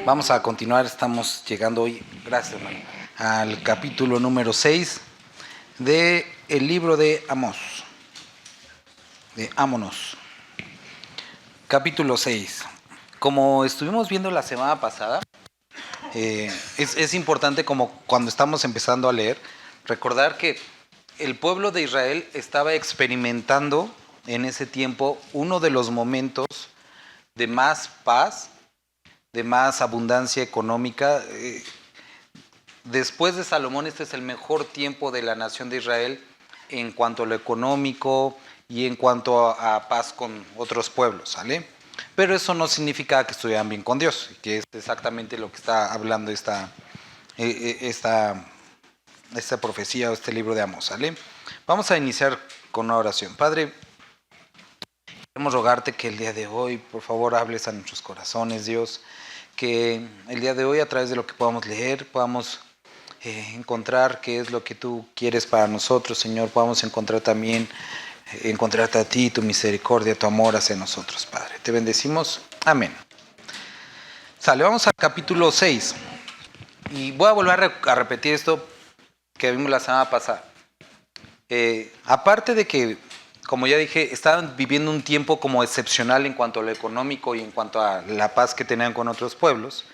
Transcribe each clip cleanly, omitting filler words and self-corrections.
Vamos a continuar, estamos llegando hoy, gracias hermano, al capítulo número 6 del libro de Amós, de Ámonos. Capítulo 6. Como estuvimos viendo la semana pasada, es importante, como cuando estamos empezando a leer, recordar que el pueblo de Israel estaba experimentando en ese tiempo uno de los momentos de más paz, de más abundancia económica. Después de Salomón, este es el mejor tiempo de la nación de Israel en cuanto a lo económico y en cuanto a paz con otros pueblos, ¿sale? Pero eso no significa que estuvieran bien con Dios, que es exactamente lo que está hablando esta profecía o este libro de Amós, ¿sale? Vamos a iniciar con una oración. Padre, queremos rogarte que el día de hoy, por favor, hables a nuestros corazones, Dios, que el día de hoy, a través de lo que podamos leer, podamos encontrar qué es lo que tú quieres para nosotros, Señor. Podamos encontrar también, encontrarte a ti, tu misericordia, tu amor hacia nosotros, Padre. Te bendecimos. Amén. Sale, vamos al capítulo 6. Y voy a volver a repetir esto que vimos la semana pasada. Aparte de que, como ya dije, estaban viviendo un tiempo como excepcional en cuanto a lo económico y en cuanto a la paz que tenían con otros pueblos.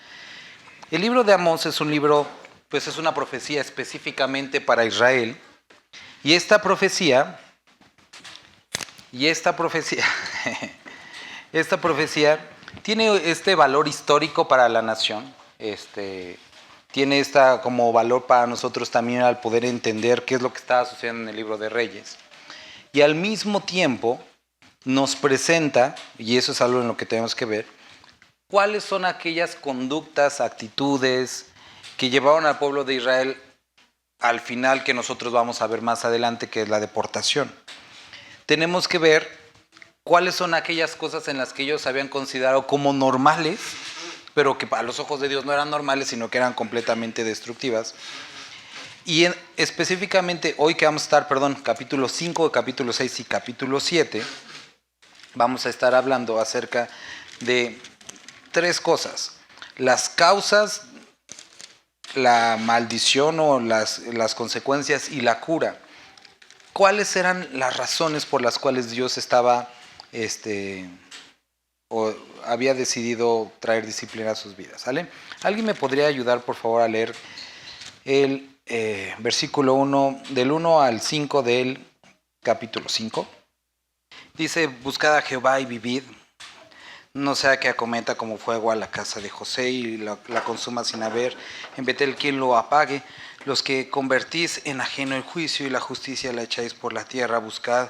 El libro de Amós es un libro, pues es una profecía específicamente para Israel. Y esta profecía tiene este valor histórico para la nación. Tiene como valor para nosotros también al poder entender qué es lo que estaba sucediendo en el libro de Reyes. Y al mismo tiempo nos presenta, y eso es algo en lo que tenemos que ver, cuáles son aquellas conductas, actitudes que llevaron al pueblo de Israel al final que nosotros vamos a ver más adelante, que es la deportación. Tenemos que ver cuáles son aquellas cosas en las que ellos habían considerado como normales, pero que para los ojos de Dios no eran normales, sino que eran completamente destructivas. Y específicamente hoy que vamos a estar, capítulo 5, capítulo 6 y capítulo 7, vamos a estar hablando acerca de tres cosas: las causas, la maldición o las consecuencias y la cura. ¿Cuáles eran las razones por las cuales Dios estaba o había decidido traer disciplina a sus vidas? ¿Sale? ¿Alguien me podría ayudar, por favor, a leer el versículo 1, del 1 al 5 del capítulo 5? Dice: buscad a Jehová y vivid, no sea que acometa como fuego a la casa de José y la consuma sin haber en Betel quien lo apague. Los que convertís en ajeno el juicio y la justicia la echáis por la tierra, buscad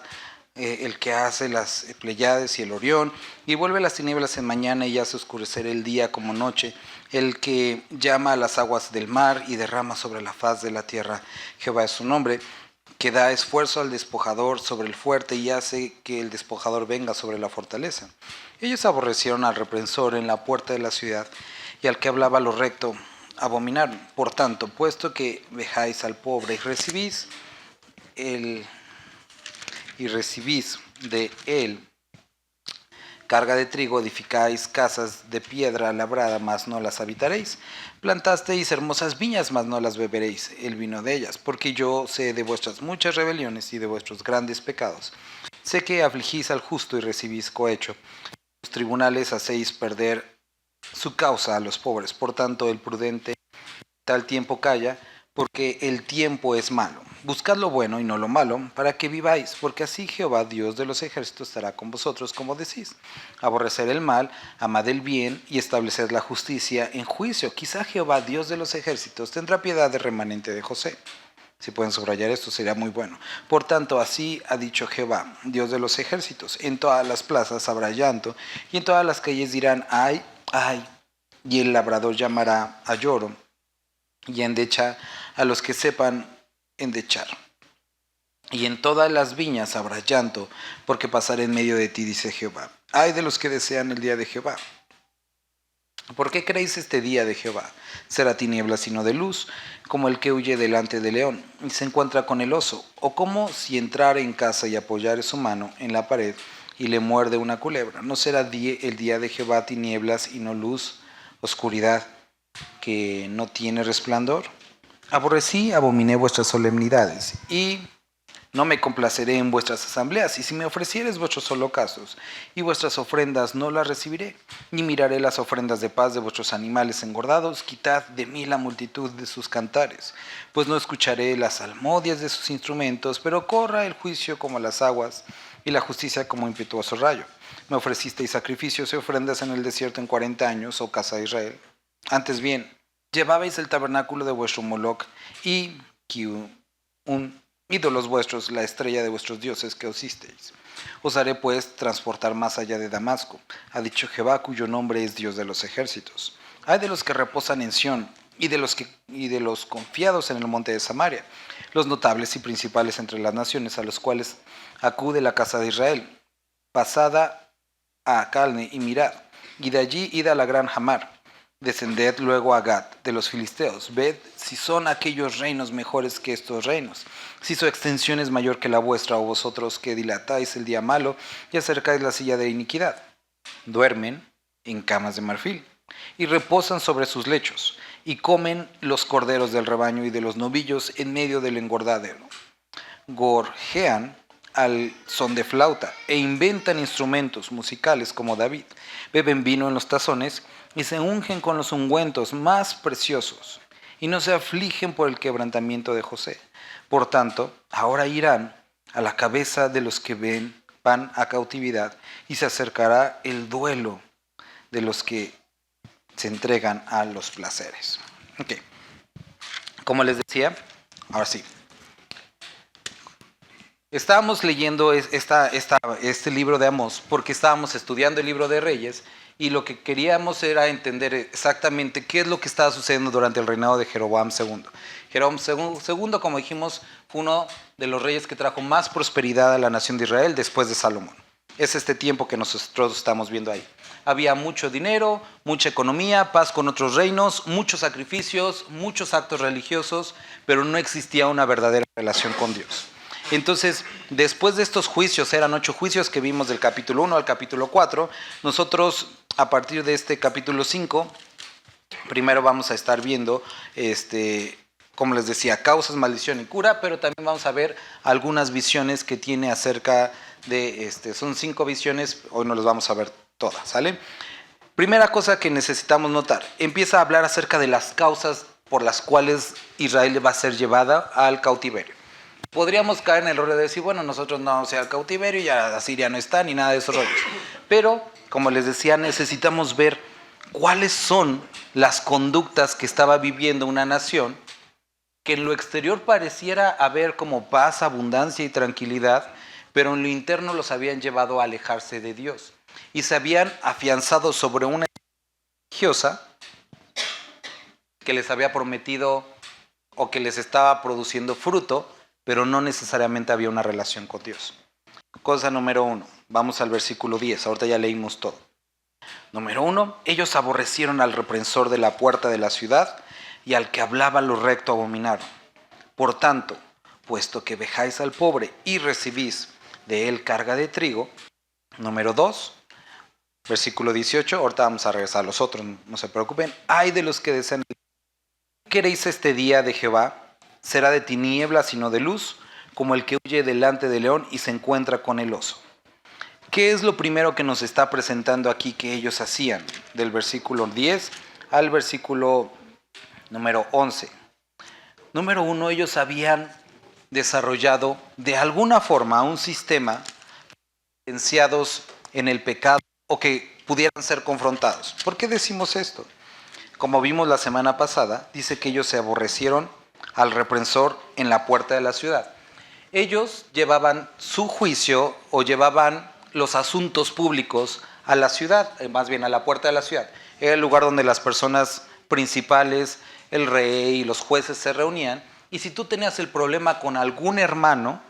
el que hace las Pleiades y el Orión, y vuelve las tinieblas en mañana y hace oscurecer el día como noche, el que llama a las aguas del mar y derrama sobre la faz de la tierra. Jehová es su nombre, que da esfuerzo al despojador sobre el fuerte y hace que el despojador venga sobre la fortaleza. Ellos aborrecieron al reprensor en la puerta de la ciudad, y al que hablaba lo recto abominaron. Por tanto, puesto que vejáis al pobre y recibís de él carga de trigo, edificáis casas de piedra labrada, mas no las habitaréis. Plantasteis hermosas viñas, mas no las beberéis el vino de ellas, porque yo sé de vuestras muchas rebeliones y de vuestros grandes pecados. Sé que afligís al justo y recibís cohecho. En los tribunales hacéis perder su causa a los pobres. Por tanto, el prudente tal tiempo calla, porque el tiempo es malo. Buscad lo bueno y no lo malo, para que viváis, porque así Jehová, Dios de los ejércitos, estará con vosotros, como decís. Aborrecer el mal, amad el bien, y estableced la justicia en juicio. Quizá Jehová, Dios de los ejércitos, tendrá piedad del remanente de José. Si pueden subrayar esto, sería muy bueno. Por tanto, así ha dicho Jehová, Dios de los ejércitos: en todas las plazas habrá llanto, y en todas las calles dirán: ay, ay. Y el labrador llamará a lloro, y endecha a los que sepan endechar. Y en todas las viñas habrá llanto, porque pasaré en medio de ti, dice Jehová. Ay de los que desean el día de Jehová. ¿Por qué creéis este día de Jehová? Será tiniebla sino de luz, como el que huye delante del león y se encuentra con el oso, o como si entrare en casa y apoyare su mano en la pared y le muerde una culebra. ¿No será el día de Jehová tinieblas y no luz, oscuridad que no tiene resplandor? Aborrecí, abominé vuestras solemnidades, y no me complaceré en vuestras asambleas, y si me ofrecieres vuestros holocaustos y vuestras ofrendas, no las recibiré, ni miraré las ofrendas de paz de vuestros animales engordados. Quitad de mí la multitud de sus cantares, pues no escucharé las salmodias de sus instrumentos, pero corra el juicio como las aguas, y la justicia como impetuoso rayo. Me ofrecisteis sacrificios y ofrendas en el desierto en 40 años, oh casa de Israel. Antes bien, llevabais el tabernáculo de vuestro Moloc y un ídolos vuestros, la estrella de vuestros dioses que os hicisteis. Os haré pues transportar más allá de Damasco, ha dicho Jehová, cuyo nombre es Dios de los ejércitos. Hay de los que reposan en Sión, y de los confiados en el monte de Samaria, los notables y principales entre las naciones, a los cuales acude la casa de Israel. Pasada a Calne y mirad, y de allí id a la gran Hamar. Descended luego a Gad de los filisteos, ved si son aquellos reinos mejores que estos reinos, si su extensión es mayor que la vuestra, o vosotros que dilatáis el día malo y acercáis la silla de iniquidad. Duermen en camas de marfil y reposan sobre sus lechos, y comen los corderos del rebaño y de los novillos en medio del engordadero. Gorjean al son de flauta e inventan instrumentos musicales como David. Beben vino en los tazones y se ungen con los ungüentos más preciosos, y no se afligen por el quebrantamiento de José. Por tanto, ahora irán a la cabeza de los que van a cautividad, y se acercará el duelo de los que se entregan a los placeres. Okay. Como les decía, ahora sí. Estábamos leyendo este libro de Amós porque estábamos estudiando el libro de Reyes, y lo que queríamos era entender exactamente qué es lo que estaba sucediendo durante el reinado de Jeroboam II. Jeroboam II, como dijimos, fue uno de los reyes que trajo más prosperidad a la nación de Israel después de Salomón. Es este tiempo que nosotros estamos viendo ahí. Había mucho dinero, mucha economía, paz con otros reinos, muchos sacrificios, muchos actos religiosos, pero no existía una verdadera relación con Dios. Entonces, después de estos juicios, eran 8 juicios que vimos del capítulo 1 al capítulo 4, nosotros a partir de este capítulo 5, primero vamos a estar viendo, como les decía, causas, maldición y cura, pero también vamos a ver algunas visiones que tiene acerca de, son 5 visiones, hoy no las vamos a ver todas, ¿sale? Primera cosa que necesitamos notar, empieza a hablar acerca de las causas por las cuales Israel va a ser llevada al cautiverio. Podríamos caer en el error de decir, bueno, nosotros no vamos a ir al cautiverio y ya Asiria no está, ni nada de esos rollos. Pero, como les decía, necesitamos ver cuáles son las conductas que estaba viviendo una nación que en lo exterior pareciera haber como paz, abundancia y tranquilidad, pero en lo interno los habían llevado a alejarse de Dios. Y se habían afianzado sobre una religiosa que les había prometido o que les estaba produciendo fruto, pero no necesariamente había una relación con Dios. Cosa número 1, vamos al versículo 10, ahorita ya leímos todo. Número 1, ellos aborrecieron al reprensor de la puerta de la ciudad, y al que hablaba lo recto abominaron. Por tanto, puesto que vejáis al pobre y recibís de él carga de trigo. Número 2, versículo 18, ahorita vamos a regresar a los otros, no se preocupen. Ay de los que desean, ¿queréis este día de Jehová? Será de tinieblas y no de luz, como el que huye delante del león y se encuentra con el oso. ¿Qué es lo primero que nos está presentando aquí que ellos hacían? Del versículo 10 al versículo número 11. Número 1, ellos habían desarrollado de alguna forma un sistema potenciados en el pecado o que pudieran ser confrontados. ¿Por qué decimos esto? Como vimos la semana pasada, dice que ellos se aborrecieron al reprensor en la puerta de la ciudad. Ellos llevaban su juicio o llevaban los asuntos públicos a la ciudad, más bien a la puerta de la ciudad. Era el lugar donde las personas principales, el rey y los jueces se reunían, y si tú tenías el problema con algún hermano,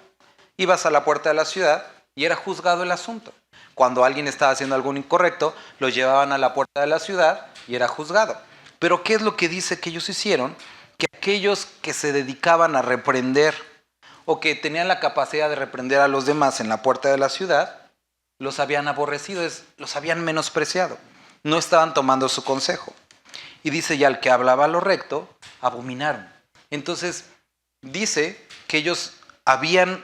ibas a la puerta de la ciudad y era juzgado el asunto. Cuando alguien estaba haciendo algo incorrecto, lo llevaban a la puerta de la ciudad y era juzgado. Pero ¿qué es lo que dice que ellos hicieron? Que aquellos que se dedicaban a reprender o que tenían la capacidad de reprender a los demás en la puerta de la ciudad, los habían aborrecido, los habían menospreciado. No estaban tomando su consejo. Y dice, y al que hablaba lo recto, abominaron. Entonces, dice que ellos habían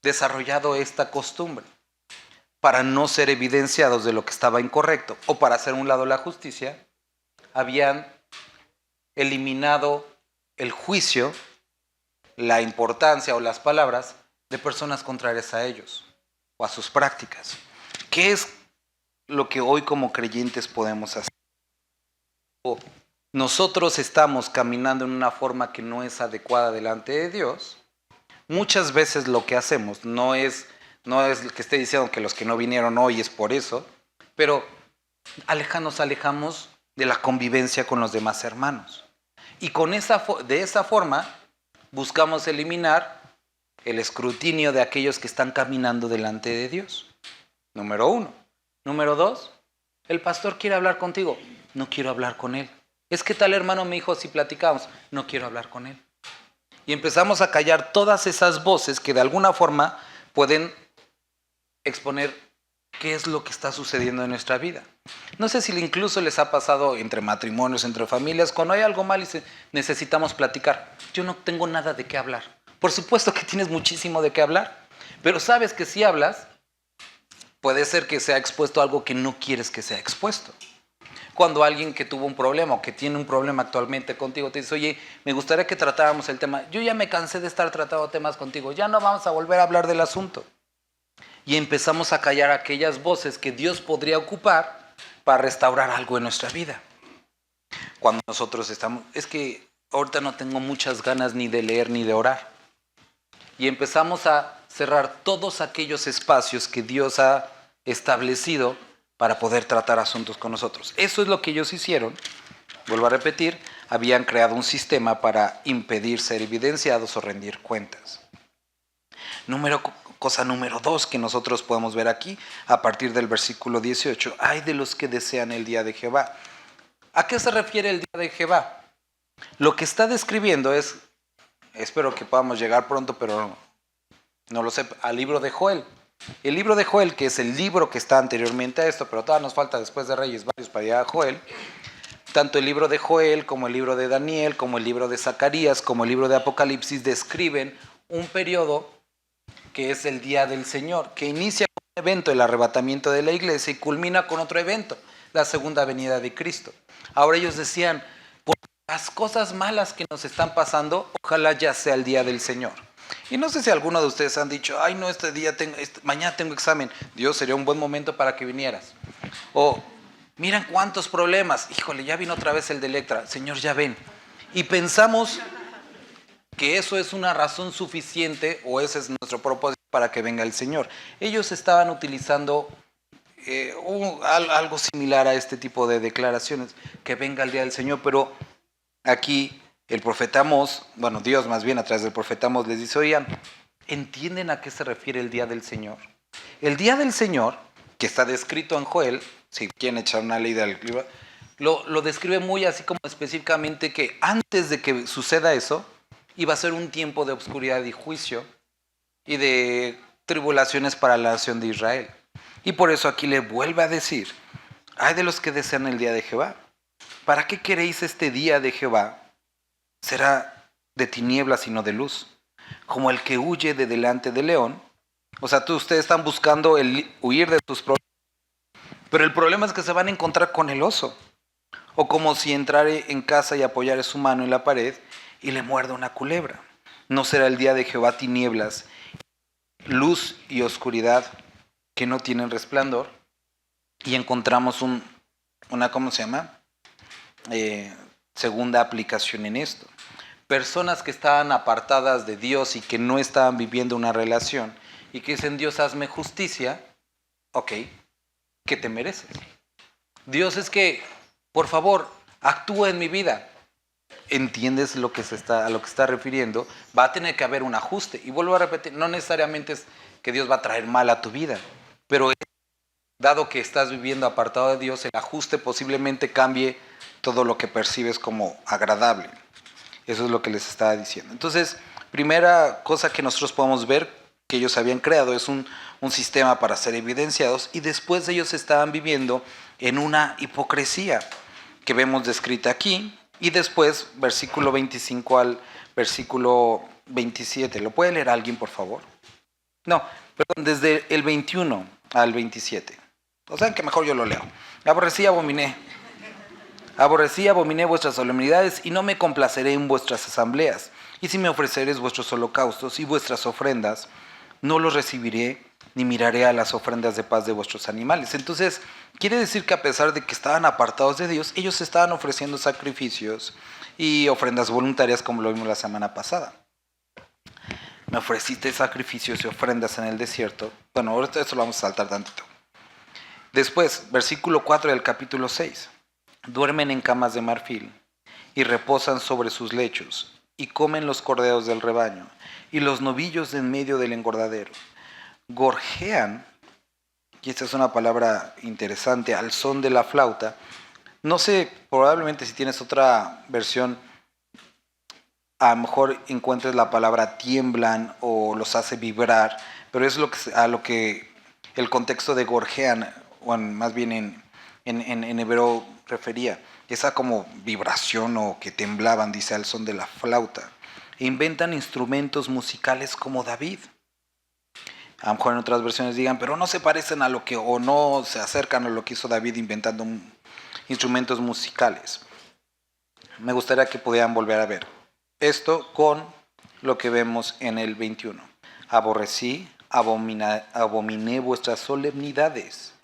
desarrollado esta costumbre para no ser evidenciados de lo que estaba incorrecto o para hacer a un lado la justicia, habían eliminado el juicio, la importancia o las palabras de personas contrarias a ellos o a sus prácticas. ¿Qué es lo que hoy como creyentes podemos hacer? Nosotros estamos caminando en una forma que no es adecuada delante de Dios. Muchas veces lo que hacemos no es que esté diciendo que los que no vinieron hoy es por eso, pero nos alejamos de la convivencia con los demás hermanos. Y de esa forma buscamos eliminar el escrutinio de aquellos que están caminando delante de Dios. Número 1. Número 2, el pastor quiere hablar contigo. No quiero hablar con él. Es que tal hermano me dijo si platicamos. No quiero hablar con él. Y empezamos a callar todas esas voces que de alguna forma pueden exponer qué es lo que está sucediendo en nuestra vida. No sé si incluso les ha pasado entre matrimonios, entre familias, cuando hay algo mal y necesitamos platicar. Yo no tengo nada de qué hablar. Por supuesto que tienes muchísimo de qué hablar, pero sabes que si hablas, puede ser que sea expuesto algo que no quieres que sea expuesto. Cuando alguien que tuvo un problema o que tiene un problema actualmente contigo te dice, oye, me gustaría que tratáramos el tema. Yo ya me cansé de estar tratando temas contigo. Ya no vamos a volver a hablar del asunto. Y empezamos a callar aquellas voces que Dios podría ocupar para restaurar algo en nuestra vida. Cuando nosotros estamos, es que ahorita no tengo muchas ganas ni de leer ni de orar. Y empezamos a cerrar todos aquellos espacios que Dios ha establecido para poder tratar asuntos con nosotros. Eso es lo que ellos hicieron. Vuelvo a repetir, habían creado un sistema para impedir ser evidenciados o rendir cuentas. Cosa número 2 que nosotros podemos ver aquí, a partir del versículo 18. Ay de los que desean el día de Jehová. ¿A qué se refiere el día de Jehová? Lo que está describiendo es, espero que podamos llegar pronto, pero no lo sé, al libro de Joel. El libro de Joel, que es el libro que está anteriormente a esto, pero todavía nos falta después de Reyes varios para llegar a Joel. Tanto el libro de Joel, como el libro de Daniel, como el libro de Zacarías, como el libro de Apocalipsis describen un periodo que es el día del Señor, que inicia con un evento, el arrebatamiento de la iglesia, y culmina con otro evento, la segunda venida de Cristo. Ahora ellos decían, por las cosas malas que nos están pasando, ojalá ya sea el día del Señor. Y no sé si alguno de ustedes han dicho, ay no, mañana tengo examen, Dios, sería un buen momento para que vinieras. O, miran cuántos problemas, híjole, ya vino otra vez el de Electra, Señor, ya ven. Y pensamos que eso es una razón suficiente o ese es nuestro propósito para que venga el Señor. Ellos estaban utilizando algo similar a este tipo de declaraciones, que venga el día del Señor, pero aquí el profeta Amós, bueno, Dios más bien a través del profeta Amós les dice, oigan, ¿entienden a qué se refiere el día del Señor? El día del Señor, que está descrito en Joel, si quieren echar una leída al libro, lo describe muy así como específicamente que antes de que suceda eso, iba a ser un tiempo de oscuridad y juicio y de tribulaciones para la nación de Israel. Y por eso aquí le vuelve a decir, ay de los que desean el día de Jehová. ¿Para qué queréis este día de Jehová? Será de tinieblas y no de luz, como el que huye de delante del león. O sea, ustedes están buscando huir de sus problemas, pero el problema es que se van a encontrar con el oso. O como si entrare en casa y apoyare su mano en la pared y le muerda una culebra. No será el día de Jehová tinieblas, luz y oscuridad que no tienen resplandor. Y encontramos una ¿cómo se llama? Segunda aplicación en esto. Personas que estaban apartadas de Dios y que no estaban viviendo una relación y que dicen, Dios, hazme justicia. Ok, ¿qué te mereces? Dios, es que, por favor, actúa en mi vida. ¿Entiendes a lo que está refiriendo? Va a tener que haber un ajuste. Y vuelvo a repetir, no necesariamente es que Dios va a traer mal a tu vida, pero dado que estás viviendo apartado de Dios, el ajuste posiblemente cambie todo lo que percibes como agradable. Eso es lo que les estaba diciendo. Entonces, primera cosa que nosotros podemos ver que ellos habían creado, es un sistema para ser evidenciados, y después ellos estaban viviendo en una hipocresía que vemos descrita aquí, y después versículo 25 al versículo 27. ¿Lo puede leer alguien, por favor? No, perdón, desde el 21 al 27. O sea, que mejor yo lo leo. Aborrecí, abominé vuestras solemnidades y no me complaceré en vuestras asambleas. Y si me ofreceres vuestros holocaustos y vuestras ofrendas, no los recibiré ni miraré a las ofrendas de paz de vuestros animales. Entonces, quiere decir que a pesar de que estaban apartados de Dios, ellos estaban ofreciendo sacrificios y ofrendas voluntarias, como lo vimos la semana pasada. Me ofreciste sacrificios y ofrendas en el desierto. Bueno, ahorita esto lo vamos a saltar tantito. Después, versículo 4 del capítulo 6. Duermen en camas de marfil y reposan sobre sus lechos y comen los corderos del rebaño y los novillos en medio del engordadero. Gorjean, y esta es una palabra interesante, al son de la flauta. No sé, probablemente si tienes otra versión, a lo mejor encuentres la palabra tiemblan o los hace vibrar, pero es a lo que el contexto de gorjean, o más bien en hebreo refería, esa como vibración o que temblaban, dice, al son de la flauta. E inventan instrumentos musicales como David. A lo mejor en otras versiones digan, pero no se parecen a lo que, o no se acercan a lo que hizo David inventando instrumentos musicales. Me gustaría que pudieran volver a ver esto con lo que vemos en el 21. Aborrecí, abominé vuestras solemnidades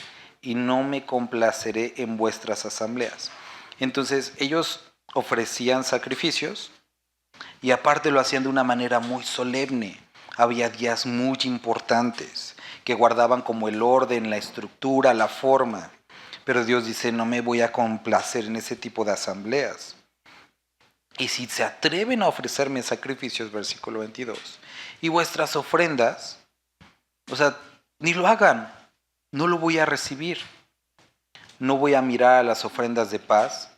y no me complaceré en vuestras asambleas. Entonces ellos ofrecían sacrificios y aparte lo hacían de una manera muy solemne. Había días muy importantes que guardaban como el orden, la estructura, la forma. Pero Dios dice, no me voy a complacer en ese tipo de asambleas. Y si se atreven a ofrecerme sacrificios, versículo 22, y vuestras ofrendas, o sea, ni lo hagan, no lo voy a recibir. No voy a mirar a las ofrendas de paz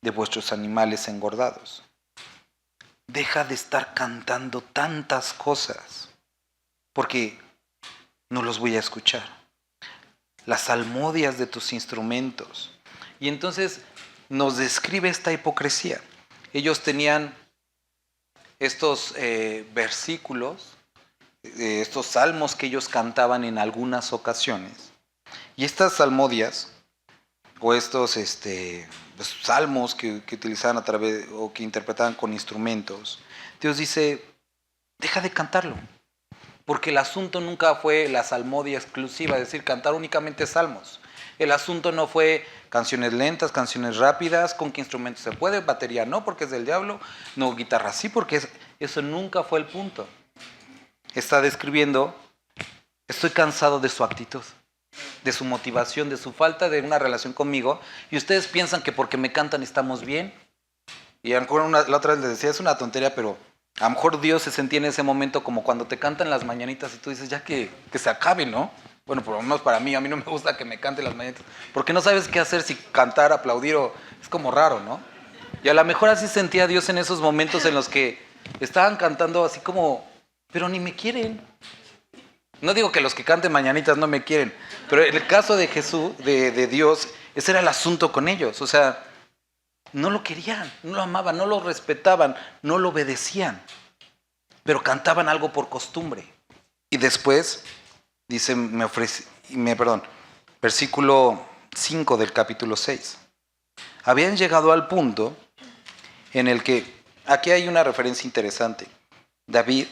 de vuestros animales engordados. Deja de estar cantando tantas cosas, porque no los voy a escuchar. Las salmodias de tus instrumentos. Y entonces nos describe esta hipocresía. Ellos tenían estos versículos, estos salmos que ellos cantaban en algunas ocasiones. Y estas salmodias, o estos salmos que utilizaban a través, o que interpretaban con instrumentos, Dios dice, deja de cantarlo. Porque el asunto nunca fue la salmodia exclusiva, es decir, cantar únicamente salmos. El asunto no fue canciones lentas, canciones rápidas, con qué instrumento se puede, batería no, porque es del diablo, no, guitarra sí, porque eso nunca fue el punto. Está describiendo, estoy cansado de su actitud, de su motivación, de su falta de una relación conmigo, y ustedes piensan que porque me cantan estamos bien. Y a lo mejor la otra vez les decía, es una tontería, pero a lo mejor Dios se sentía en ese momento como cuando te cantan las mañanitas y tú dices, ya que se acabe, ¿no? Bueno, por lo menos para mí, a mí no me gusta que me canten las mañanitas, porque no sabes qué hacer, si cantar, aplaudir, o es como raro, ¿no? Y a lo mejor así sentía Dios en esos momentos en los que estaban cantando así como, pero ni me quieren. No digo que los que canten mañanitas no me quieren, pero en el caso de Jesús, de Dios, ese era el asunto con ellos, o sea, no lo querían, no lo amaban, no lo respetaban, no lo obedecían, pero cantaban algo por costumbre. Y después, dice, versículo 5 del capítulo 6. Habían llegado al punto en el que, aquí hay una referencia interesante. David,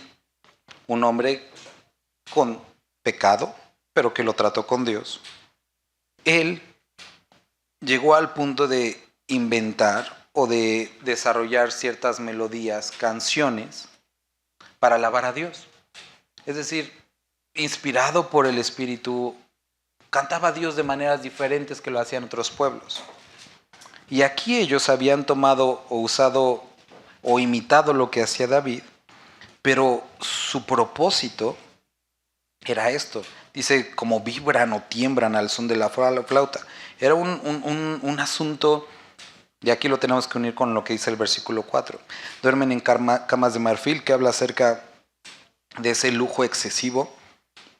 un hombre con pecado, pero que lo trató con Dios, él llegó al punto de inventar o de desarrollar ciertas melodías, canciones, para alabar a Dios. Es decir, inspirado por el Espíritu, cantaba a Dios de maneras diferentes que lo hacían otros pueblos. Y aquí ellos habían tomado o usado o imitado lo que hacía David, pero su propósito era esto. Dice, como vibran o tiemblan al son de la flauta. Era un asunto, y aquí lo tenemos que unir con lo que dice el versículo 4. Duermen en camas de marfil, que habla acerca de ese lujo excesivo,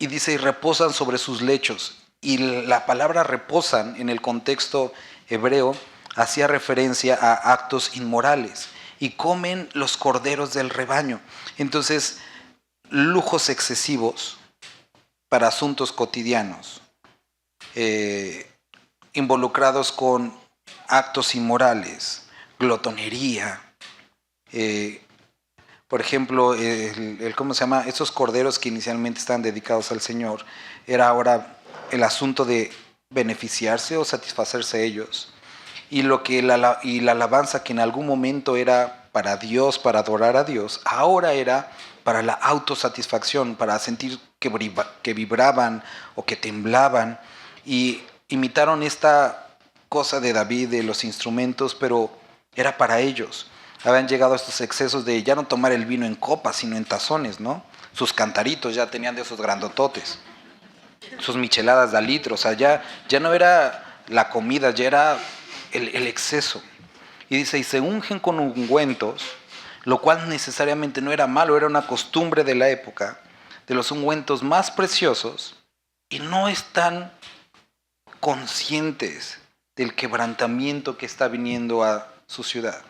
y dice, y reposan sobre sus lechos. Y la palabra reposan en el contexto hebreo hacía referencia a actos inmorales. Y comen los corderos del rebaño. Entonces, lujos excesivos para asuntos cotidianos, involucrados con actos inmorales, glotonería, por ejemplo, ¿cómo se llama? Esos corderos que inicialmente estaban dedicados al Señor, era ahora el asunto de beneficiarse o satisfacerse ellos. Y la alabanza que en algún momento era para Dios, para adorar a Dios, ahora era para la autosatisfacción, para sentir que vibraban o que temblaban. Y imitaron esta cosa de David, de los instrumentos, pero era para ellos. Habían llegado a estos excesos de ya no tomar el vino en copas, sino en tazones, ¿no? Sus cantaritos ya tenían de esos grandototes, sus micheladas de litro, o sea, ya no era la comida, ya era el exceso. Y dice, y se ungen con ungüentos, lo cual necesariamente no era malo, era una costumbre de la época, de los ungüentos más preciosos, y no están conscientes del quebrantamiento que está viniendo a su ciudad.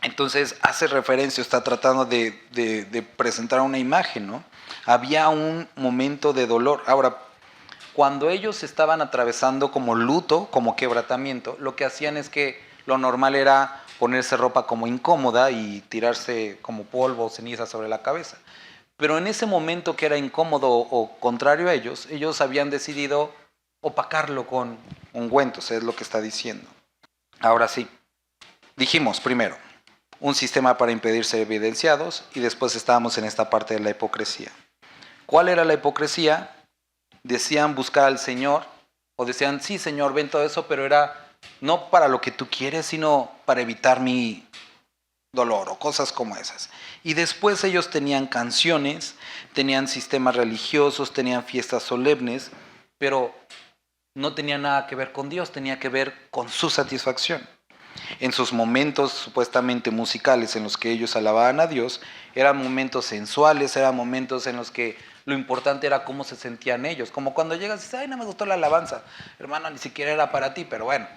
Entonces hace referencia, está tratando de presentar una imagen, ¿no? Había un momento de dolor. Ahora, cuando ellos estaban atravesando como luto, como quebrantamiento, lo que hacían es que lo normal era ponerse ropa como incómoda y tirarse como polvo o ceniza sobre la cabeza. Pero en ese momento que era incómodo o contrario a ellos habían decidido opacarlo con ungüentos, es lo que está diciendo. Ahora sí, dijimos primero, un sistema para impedir ser evidenciados y después estábamos en esta parte de la hipocresía. ¿Cuál era la hipocresía? Decían buscar al Señor o decían, sí Señor, ven todo eso, pero era no para lo que tú quieres, sino para evitar mi dolor o cosas como esas. Y después ellos tenían canciones, tenían sistemas religiosos, tenían fiestas solemnes, pero no tenía nada que ver con Dios, tenía que ver con su satisfacción. En sus momentos supuestamente musicales en los que ellos alababan a Dios, eran momentos sensuales, eran momentos en los que lo importante era cómo se sentían ellos. Como cuando llegas y dices, ay, no me gustó la alabanza. Hermano, ni siquiera era para ti, pero bueno.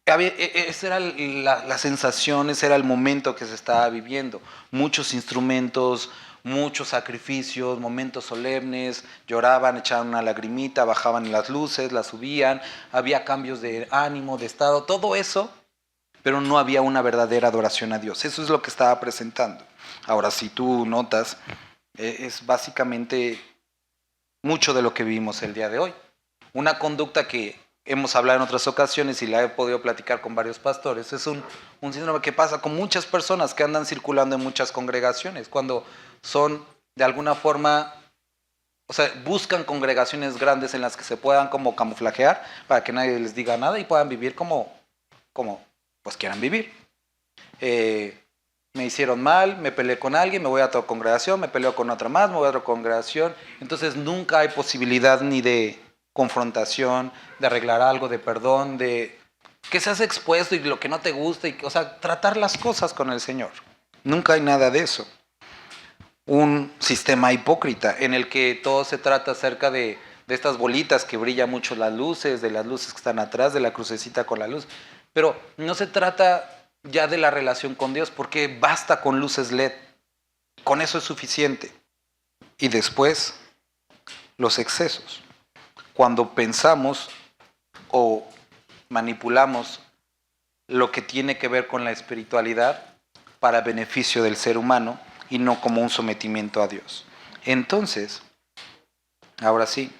Esa era la sensación, ese era el momento que se estaba viviendo. Muchos instrumentos, muchos sacrificios, momentos solemnes, lloraban, echaban una lagrimita, bajaban las luces, las subían, había cambios de ánimo, de estado, todo eso, pero no había una verdadera adoración a Dios. Eso es lo que estaba presentando. Ahora, si tú notas, es básicamente mucho de lo que vivimos el día de hoy. Una conducta que hemos hablado en otras ocasiones y la he podido platicar con varios pastores, es un síndrome que pasa con muchas personas que andan circulando en muchas congregaciones, cuando son de alguna forma, o sea, buscan congregaciones grandes en las que se puedan como camuflajear para que nadie les diga nada y puedan vivir como pues quieran vivir. Me hicieron mal, me peleé con alguien, me voy a otra congregación, me peleo con otra más, me voy a otra congregación. Entonces nunca hay posibilidad ni de confrontación, de arreglar algo, de perdón, de que seas expuesto y lo que no te gusta, o sea, tratar las cosas con el Señor. Nunca hay nada de eso. Un sistema hipócrita en el que todo se trata acerca de estas bolitas que brillan mucho las luces, de las luces que están atrás, de la crucecita con la luz. Pero no se trata ya de la relación con Dios, porque basta con luces LED. Con eso es suficiente. Y después, los excesos. Cuando pensamos o manipulamos lo que tiene que ver con la espiritualidad para beneficio del ser humano y no como un sometimiento a Dios. Entonces, ahora sí,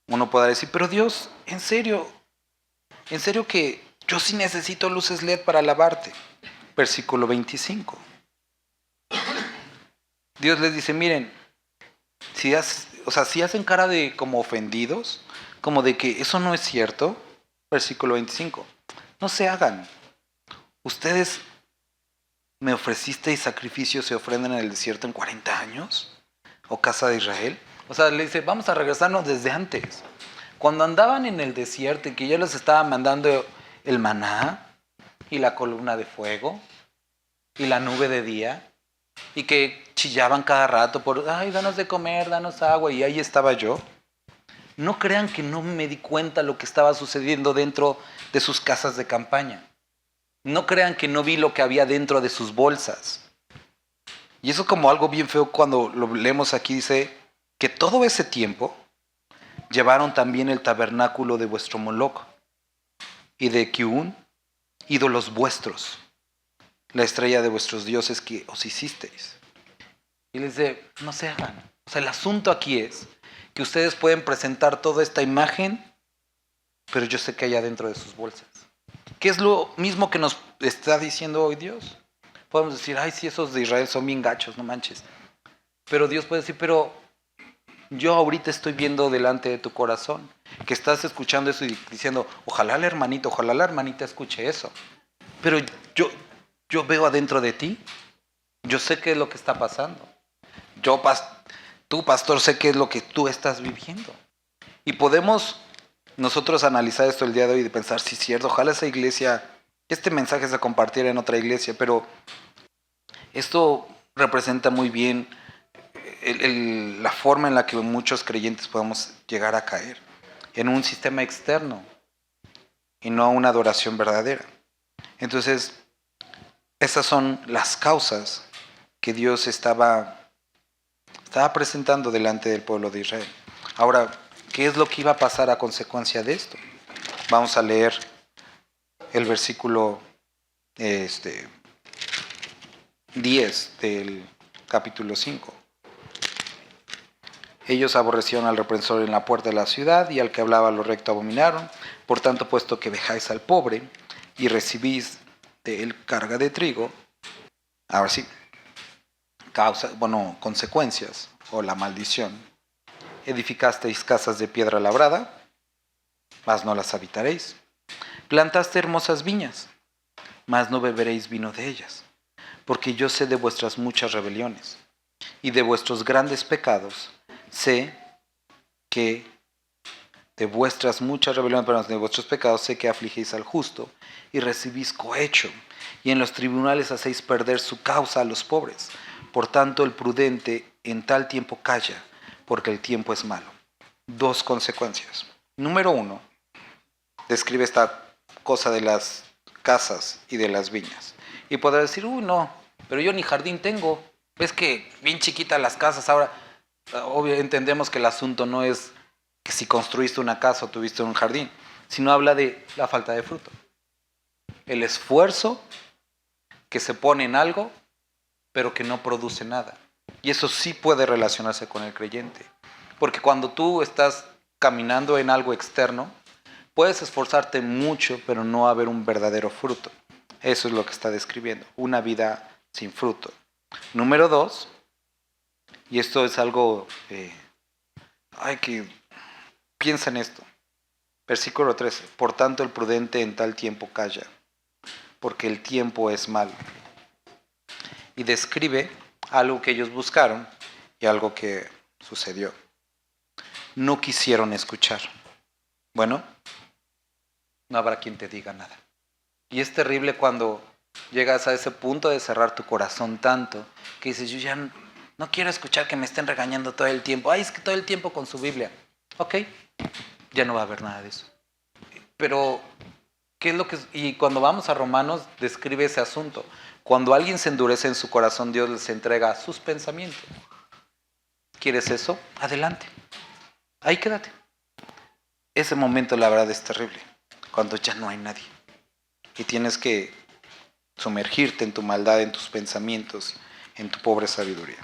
uno podrá decir, pero Dios, en serio que yo sí necesito luces LED para alabarte. Versículo 25. Dios les dice, miren, si hacen cara de como ofendidos, como de que eso no es cierto, versículo 25, no se hagan. Ustedes me ofrecisteis sacrificios y ofrendas en el desierto en 40 años, o casa de Israel. O sea, le dice, vamos a regresarnos desde antes. Cuando andaban en el desierto y que yo les estaba mandando el maná y la columna de fuego y la nube de día, y que chillaban cada rato por, ay, danos de comer, danos agua, y ahí estaba yo. No crean que no me di cuenta lo que estaba sucediendo dentro de sus casas de campaña. No crean que no vi lo que había dentro de sus bolsas. Y eso como algo bien feo cuando lo leemos aquí dice que todo ese tiempo llevaron también el tabernáculo de vuestro Moloch y de Kiun, ídolos vuestros, la estrella de vuestros dioses que os hicisteis. Y les dice, no se hagan. O sea, el asunto aquí es que ustedes pueden presentar toda esta imagen, pero yo sé que hay adentro de sus bolsas. ¿Qué es lo mismo que nos está diciendo hoy Dios? Podemos decir, ay, sí, esos de Israel son bien gachos, no manches. Pero Dios puede decir, pero yo ahorita estoy viendo delante de tu corazón, que estás escuchando eso y diciendo, ojalá el hermanito, ojalá la hermanita escuche eso. Pero yo veo adentro de ti, yo sé qué es lo que está pasando. Tú, pastor, sé qué es lo que tú estás viviendo. Y podemos nosotros analizar esto el día de hoy y pensar, sí, cierto, ojalá esa iglesia, este mensaje se compartiera en otra iglesia, pero esto representa muy bien la forma en la que muchos creyentes podemos llegar a caer en un sistema externo y no a una adoración verdadera. Entonces, esas son las causas que Dios estaba presentando delante del pueblo de Israel. Ahora, ¿qué es lo que iba a pasar a consecuencia de esto? Vamos a leer el versículo 10 del capítulo 5. Ellos aborrecieron al reprensor en la puerta de la ciudad y al que hablaba lo recto abominaron. Por tanto, puesto que vejáis al pobre y recibís de él carga de trigo, ahora sí, consecuencias o la maldición. Edificasteis casas de piedra labrada, mas no las habitaréis. Plantaste hermosas viñas, mas no beberéis vino de ellas. Porque yo sé de vuestras muchas rebeliones y de vuestros grandes pecados. Sé que de vuestras muchas rebeliones, perdón, de vuestros pecados, sé que afligéis al justo y recibís cohecho, y en los tribunales hacéis perder su causa a los pobres. Por tanto, el prudente en tal tiempo calla, porque el tiempo es malo. Dos consecuencias. Número 1, describe esta cosa de las casas y de las viñas. Y podrá decir, no, pero yo ni jardín tengo. Ves que bien chiquitas las casas ahora. Obvio, entendemos que el asunto no es que si construiste una casa o tuviste un jardín, sino habla de la falta de fruto. El esfuerzo que se pone en algo, pero que no produce nada. Y eso sí puede relacionarse con el creyente. Porque cuando tú estás caminando en algo externo, puedes esforzarte mucho, pero no haber un verdadero fruto. Eso es lo que está describiendo, una vida sin fruto. Número 2, y esto es algo, que piensa en esto. Versículo 13, por tanto el prudente en tal tiempo calla, porque el tiempo es malo. Y describe algo que ellos buscaron y algo que sucedió. No quisieron escuchar. Bueno, no habrá quien te diga nada. Y es terrible cuando llegas a ese punto de cerrar tu corazón tanto que dices, yo ya no quiero escuchar que me estén regañando todo el tiempo. Ay, es que todo el tiempo con su Biblia. Ok, ya no va a haber nada de eso. Pero, ¿qué es lo que...? Y cuando vamos a Romanos, describe ese asunto. Cuando alguien se endurece en su corazón, Dios les entrega sus pensamientos. ¿Quieres eso? Adelante. Ahí quédate. Ese momento, la verdad, es terrible. Cuando ya no hay nadie. Y tienes que sumergirte en tu maldad, en tus pensamientos, en tu pobre sabiduría.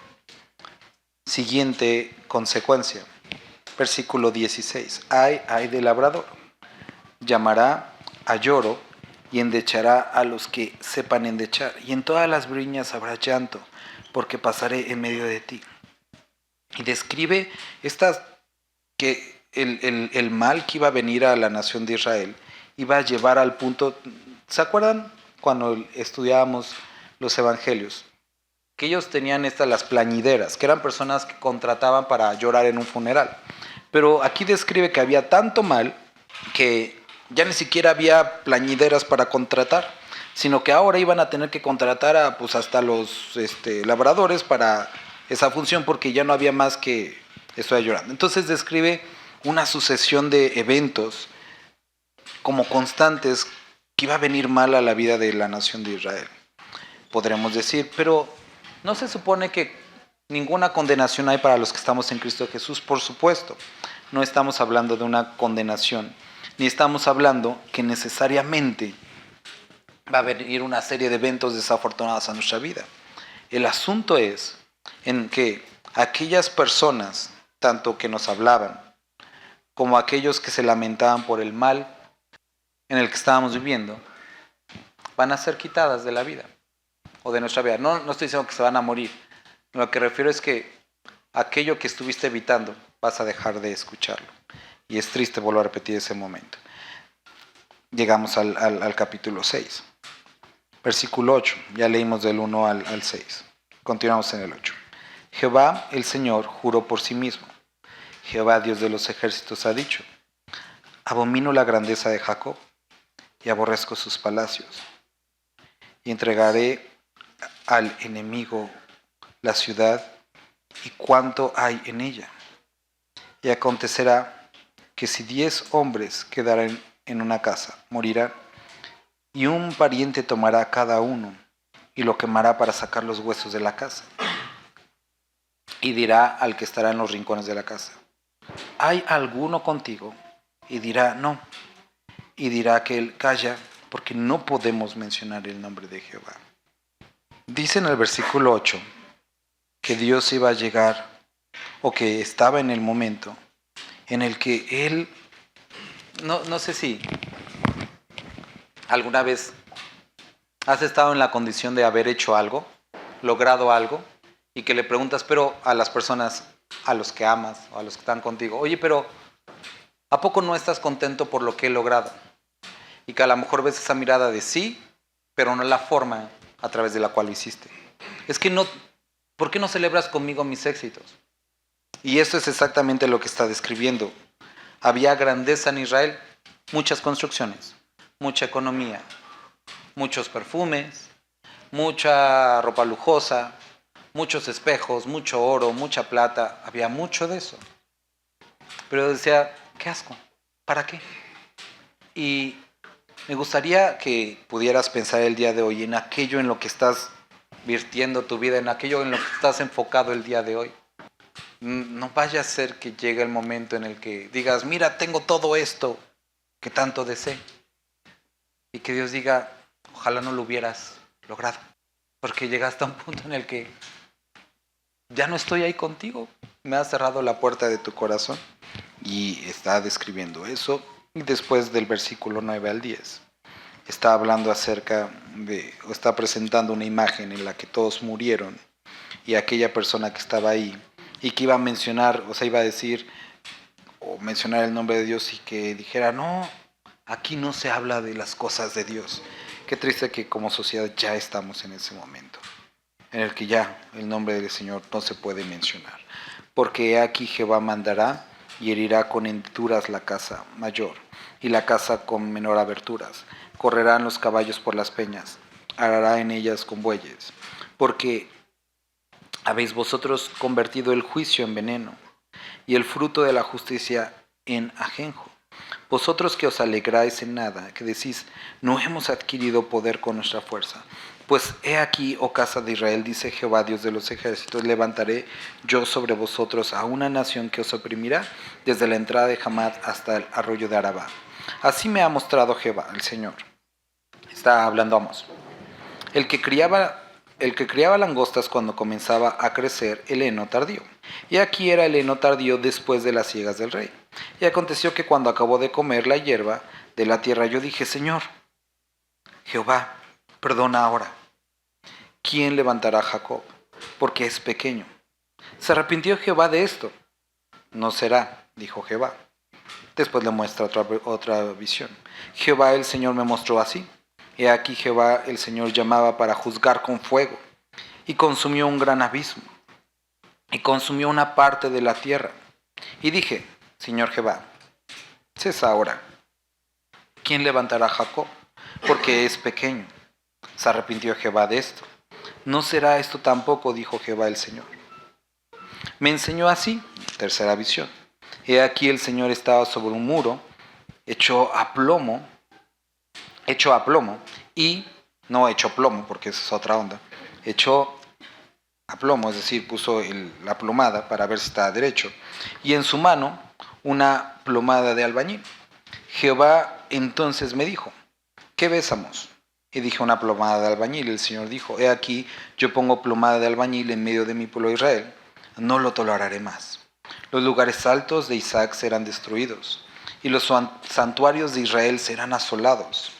Siguiente consecuencia. Versículo 16. Ay del labrador. Llamará a lloro y endechará a los que sepan endechar. Y en todas las viñas habrá llanto, porque pasaré en medio de ti. Y describe que el mal que iba a venir a la nación de Israel iba a llevar al punto. ¿Se acuerdan cuando estudiábamos los evangelios? Que ellos tenían las plañideras, que eran personas que contrataban para llorar en un funeral. Pero aquí describe que había tanto mal que ya ni siquiera había plañideras para contratar. sino que ahora iban a tener que contratar a pues hasta los labradores para esa función porque ya no había más que estoy llorando. Entonces describe una sucesión de eventos como constantes que iba a venir mal a la vida de la nación de Israel, podremos decir, pero no se supone que ninguna condenación hay para los que estamos en Cristo Jesús, por supuesto. No estamos hablando de una condenación, ni estamos hablando que necesariamente va a venir una serie de eventos desafortunados a nuestra vida. El asunto es en que aquellas personas, tanto que nos hablaban, como aquellos que se lamentaban por el mal en el que estábamos viviendo, van a ser quitadas de la vida o de nuestra vida. No estoy diciendo que se van a morir. Lo que refiero es que aquello que estuviste evitando vas a dejar de escucharlo. Y es triste volver a repetir ese momento. Llegamos al capítulo 6. Versículo 8. Ya leímos del 1 al 6. Continuamos en el 8. Jehová el Señor juró por sí mismo. Jehová Dios de los ejércitos ha dicho: abomino la grandeza de Jacob y aborrezco sus palacios. Y entregaré al enemigo la ciudad y cuánto hay en ella. Y acontecerá que si 10 hombres quedaren en una casa, morirán, y un pariente tomará cada uno y lo quemará para sacar los huesos de la casa. Y dirá al que estará en los rincones de la casa: ¿hay alguno contigo? Y dirá: no. Y dirá aquel: calla, porque no podemos mencionar el nombre de Jehová. Dice en el versículo 8 que Dios iba a llegar, o que estaba en el momento en el que Él, no sé si alguna vez has estado en la condición de haber hecho algo, logrado algo, y que le preguntas pero a las personas a los que amas o a los que están contigo: oye, pero ¿a poco no estás contento por lo que he logrado? Y que a lo mejor ves esa mirada de sí, pero no la forma a través de la cual lo hiciste. Es que no, ¿por qué no celebras conmigo mis éxitos? Y esto es exactamente lo que está describiendo. Había grandeza en Israel, muchas construcciones, mucha economía, muchos perfumes, mucha ropa lujosa, muchos espejos, mucho oro, mucha plata. Había mucho de eso. Pero decía: qué asco, ¿para qué? Y me gustaría que pudieras pensar el día de hoy en aquello en lo que estás virtiendo tu vida, en aquello en lo que estás enfocado el día de hoy. No vaya a ser que llegue el momento en el que digas: mira, tengo todo esto que tanto deseé. Y que Dios diga: ojalá no lo hubieras logrado, porque llegaste a un punto en el que ya no estoy ahí contigo. Me has cerrado la puerta de tu corazón. Y está describiendo eso. Y después del versículo 9 al 10 está hablando acerca de, o está presentando una imagen en la que todos murieron, y aquella persona que estaba ahí y que iba a mencionar, o sea, iba a decir o mencionar el nombre de Dios, y que dijera: no, aquí no se habla de las cosas de Dios. Qué triste que como sociedad ya estamos en ese momento en el que ya el nombre del Señor no se puede mencionar. Porque aquí Jehová mandará y herirá con hendiduras la casa mayor y la casa con menor aberturas. Correrán los caballos por las peñas, arará en ellas con bueyes. Porque habéis vosotros convertido el juicio en veneno y el fruto de la justicia en ajenjo. Vosotros que os alegráis en nada, que decís: no hemos adquirido poder con nuestra fuerza. Pues he aquí, oh casa de Israel, dice Jehová Dios de los ejércitos: levantaré yo sobre vosotros a una nación que os oprimirá desde la entrada de Hamat hasta el arroyo de Arabá. Así me ha mostrado Jehová, el Señor. Está hablando Amós. El que criaba langostas cuando comenzaba a crecer el heno tardío. Y aquí era el heno tardío después de las siegas del rey. Y aconteció que cuando acabó de comer la hierba de la tierra, yo dije: Señor, Jehová, perdona ahora. ¿Quién levantará a Jacob? Porque es pequeño. Se arrepintió Jehová de esto. No será, dijo Jehová. Después le muestra otra visión. Jehová el Señor me mostró así. He aquí Jehová el Señor llamaba para juzgar con fuego, y consumió un gran abismo, y consumió una parte de la tierra. Y dije: Señor Jehová, cesa ahora. ¿Quién levantará a Jacob? Porque es pequeño. Se arrepintió Jehová de esto. No será esto tampoco, dijo Jehová el Señor. Me enseñó así, tercera visión. He aquí el Señor estaba sobre un muro, hecho a plomo, y no hecho plomo, porque esa es otra onda, hecho a plomo, es decir, puso la plomada para ver si estaba derecho, y en su mano una plomada de albañil. Jehová entonces me dijo, ¿qué ves, Amós? Y dije, una plomada de albañil. El Señor dijo, he aquí, yo pongo plomada de albañil en medio de mi pueblo Israel, no lo toleraré más. Los lugares altos de Isaac serán destruidos, y los santuarios de Israel serán asolados,